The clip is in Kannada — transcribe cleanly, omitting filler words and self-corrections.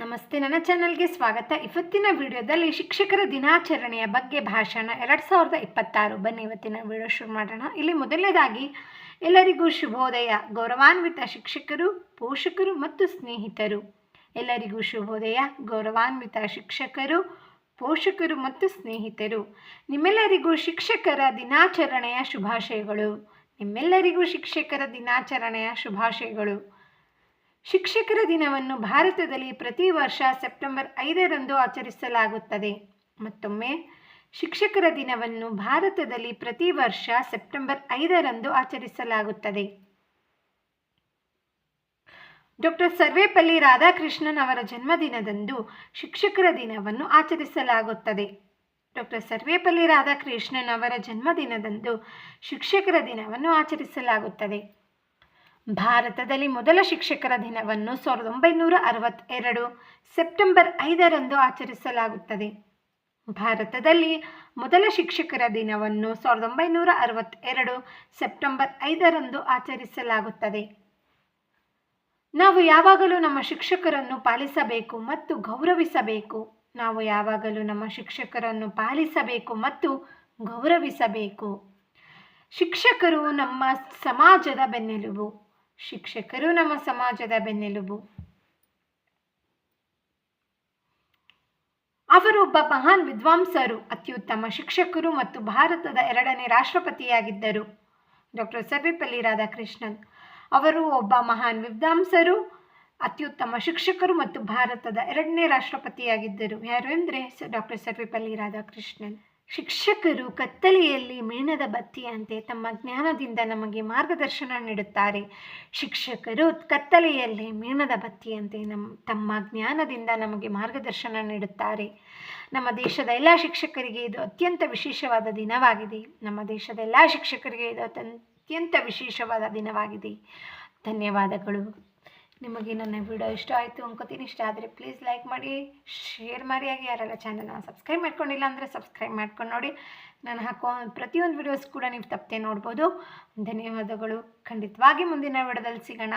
ನಮಸ್ತೆ, ನನ್ನ ಚಾನಲ್ಗೆ ಸ್ವಾಗತ. ಇವತ್ತಿನ ವಿಡಿಯೋದಲ್ಲಿ ಶಿಕ್ಷಕರ ದಿನಾಚರಣೆಯ ಬಗ್ಗೆ ಭಾಷಣ 2026. ಬನ್ನಿ ಇವತ್ತಿನ ವಿಡಿಯೋ ಶುರು ಮಾಡೋಣ. ಇಲ್ಲಿ ಮೊದಲನೇದಾಗಿ ಎಲ್ಲರಿಗೂ ಶುಭೋದಯ. ಗೌರವಾನ್ವಿತ ಶಿಕ್ಷಕರು, ಪೋಷಕರು ಮತ್ತು ಸ್ನೇಹಿತರು. ಎಲ್ಲರಿಗೂ ಶುಭೋದಯ. ಗೌರವಾನ್ವಿತ ಶಿಕ್ಷಕರು, ಪೋಷಕರು ಮತ್ತು ಸ್ನೇಹಿತರು. ನಿಮ್ಮೆಲ್ಲರಿಗೂ ಶಿಕ್ಷಕರ ದಿನಾಚರಣೆಯ ಶುಭಾಶಯಗಳು. ನಿಮ್ಮೆಲ್ಲರಿಗೂ ಶಿಕ್ಷಕರ ದಿನಾಚರಣೆಯ ಶುಭಾಶಯಗಳು. ಶಿಕ್ಷಕರ ದಿನವನ್ನು ಭಾರತದಲ್ಲಿ ಪ್ರತಿ ವರ್ಷ ಸೆಪ್ಟೆಂಬರ್ 5ರಂದು ಆಚರಿಸಲಾಗುತ್ತದೆ. ಮತ್ತೊಮ್ಮೆ, ಶಿಕ್ಷಕರ ದಿನವನ್ನು ಭಾರತದಲ್ಲಿ ಪ್ರತಿ ವರ್ಷ ಸೆಪ್ಟೆಂಬರ್ 5ರಂದು ಆಚರಿಸಲಾಗುತ್ತದೆ. ಡಾಕ್ಟರ್ ಸರ್ವೇಪಲ್ಲಿ ರಾಧಾಕೃಷ್ಣನ್ ಅವರ ಜನ್ಮದಿನದಂದು ಶಿಕ್ಷಕರ ದಿನವನ್ನು ಆಚರಿಸಲಾಗುತ್ತದೆ. ಡಾಕ್ಟರ್ ಸರ್ವೇಪಲ್ಲಿ ರಾಧಾಕೃಷ್ಣನ್ ಅವರ ಜನ್ಮದಿನದಂದು ಶಿಕ್ಷಕರ ದಿನವನ್ನು ಆಚರಿಸಲಾಗುತ್ತದೆ. ಭಾರತದಲ್ಲಿ ಮೊದಲ ಶಿಕ್ಷಕರ ದಿನವನ್ನು 1962 ಸೆಪ್ಟೆಂಬರ್ 5ರಂದು ಆಚರಿಸಲಾಗುತ್ತದೆ. ಭಾರತದಲ್ಲಿ ಮೊದಲ ಶಿಕ್ಷಕರ ದಿನವನ್ನು 1962 ಸೆಪ್ಟೆಂಬರ್ 5ರಂದು ಆಚರಿಸಲಾಗುತ್ತದೆ. ನಾವು ಯಾವಾಗಲೂ ನಮ್ಮ ಶಿಕ್ಷಕರನ್ನು ಪಾಲಿಸಬೇಕು ಮತ್ತು ಗೌರವಿಸಬೇಕು. ನಾವು ಯಾವಾಗಲೂ ನಮ್ಮ ಶಿಕ್ಷಕರನ್ನು ಪಾಲಿಸಬೇಕು ಮತ್ತು ಗೌರವಿಸಬೇಕು. ಶಿಕ್ಷಕರು ನಮ್ಮ ಸಮಾಜದ ಬೆನ್ನೆಲುಬು. ಶಿಕ್ಷಕರು ನಮ್ಮ ಸಮಾಜದ ಬೆನ್ನೆಲುಬು. ಅವರು ಒಬ್ಬ ಮಹಾನ್ ವಿದ್ವಾಂಸರು, ಅತ್ಯುತ್ತಮ ಶಿಕ್ಷಕರು ಮತ್ತು ಭಾರತದ 2ನೇ ರಾಷ್ಟ್ರಪತಿಯಾಗಿದ್ದರು. ಡಾಕ್ಟರ್ ಸರ್ವೇಪಲ್ಲಿ ರಾಧಾಕೃಷ್ಣನ್ ಅವರು ಒಬ್ಬ ಮಹಾನ್ ವಿದ್ವಾಂಸರು, ಅತ್ಯುತ್ತಮ ಶಿಕ್ಷಕರು ಮತ್ತು ಭಾರತದ 2ನೇ ರಾಷ್ಟ್ರಪತಿಯಾಗಿದ್ದರು. ಯಾರು ಅಂದರೆ ಡಾಕ್ಟರ್ ಸರ್ವೇಪಲ್ಲಿ ರಾಧಾಕೃಷ್ಣನ್. ಶಿಕ್ಷಕರು ಕತ್ತಲೆಯಲ್ಲಿ ಮೇಣದ ಬತ್ತಿಯಂತೆ ತಮ್ಮ ಜ್ಞಾನದಿಂದ ನಮಗೆ ಮಾರ್ಗದರ್ಶನ ನೀಡುತ್ತಾರೆ. ಶಿಕ್ಷಕರು ಕತ್ತಲೆಯಲ್ಲಿ ಮೇಣದ ಬತ್ತಿಯಂತೆ ತಮ್ಮ ಜ್ಞಾನದಿಂದ ನಮಗೆ ಮಾರ್ಗದರ್ಶನ ನೀಡುತ್ತಾರೆ. ನಮ್ಮ ದೇಶದ ಎಲ್ಲ ಶಿಕ್ಷಕರಿಗೆ ಇದು ಅತ್ಯಂತ ವಿಶೇಷವಾದ ದಿನವಾಗಿದೆ. ನಮ್ಮ ದೇಶದ ಎಲ್ಲ ಶಿಕ್ಷಕರಿಗೆ ಇದು ಅತ್ಯಂತ ವಿಶೇಷವಾದ ದಿನವಾಗಿದೆ. ಧನ್ಯವಾದಗಳು. ನಿಮಗೆ ನನ್ನ ವಿಡಿಯೋ ಇಷ್ಟ ಆಯಿತು ಅನ್ಕೋತೀನಿ. ಇಷ್ಟ ಆದರೆ ಪ್ಲೀಸ್ ಲೈಕ್ ಮಾಡಿ, ಶೇರ್ ಮಾಡಿ. ಹಾಗೆ ಯಾರೆಲ್ಲ ಚಾನಲ್ನ ಸಬ್ಸ್ಕ್ರೈಬ್ ಮಾಡ್ಕೊಂಡಿಲ್ಲ ಅಂದರೆ ಸಬ್ಸ್ಕ್ರೈಬ್ ಮಾಡ್ಕೊಂಡು ನೋಡಿ. ನಾನು ಹಾಕೋ ಪ್ರತಿಯೊಂದು ವಿಡಿಯೋಸ್ ಕೂಡ ನೀವು ತಪ್ಪದೆ ನೋಡ್ಬೋದು. ಧನ್ಯವಾದಗಳು. ಖಂಡಿತವಾಗಿ ಮುಂದಿನ ವಿಡಿಯೋದಲ್ಲಿ ಸಿಗೋಣ.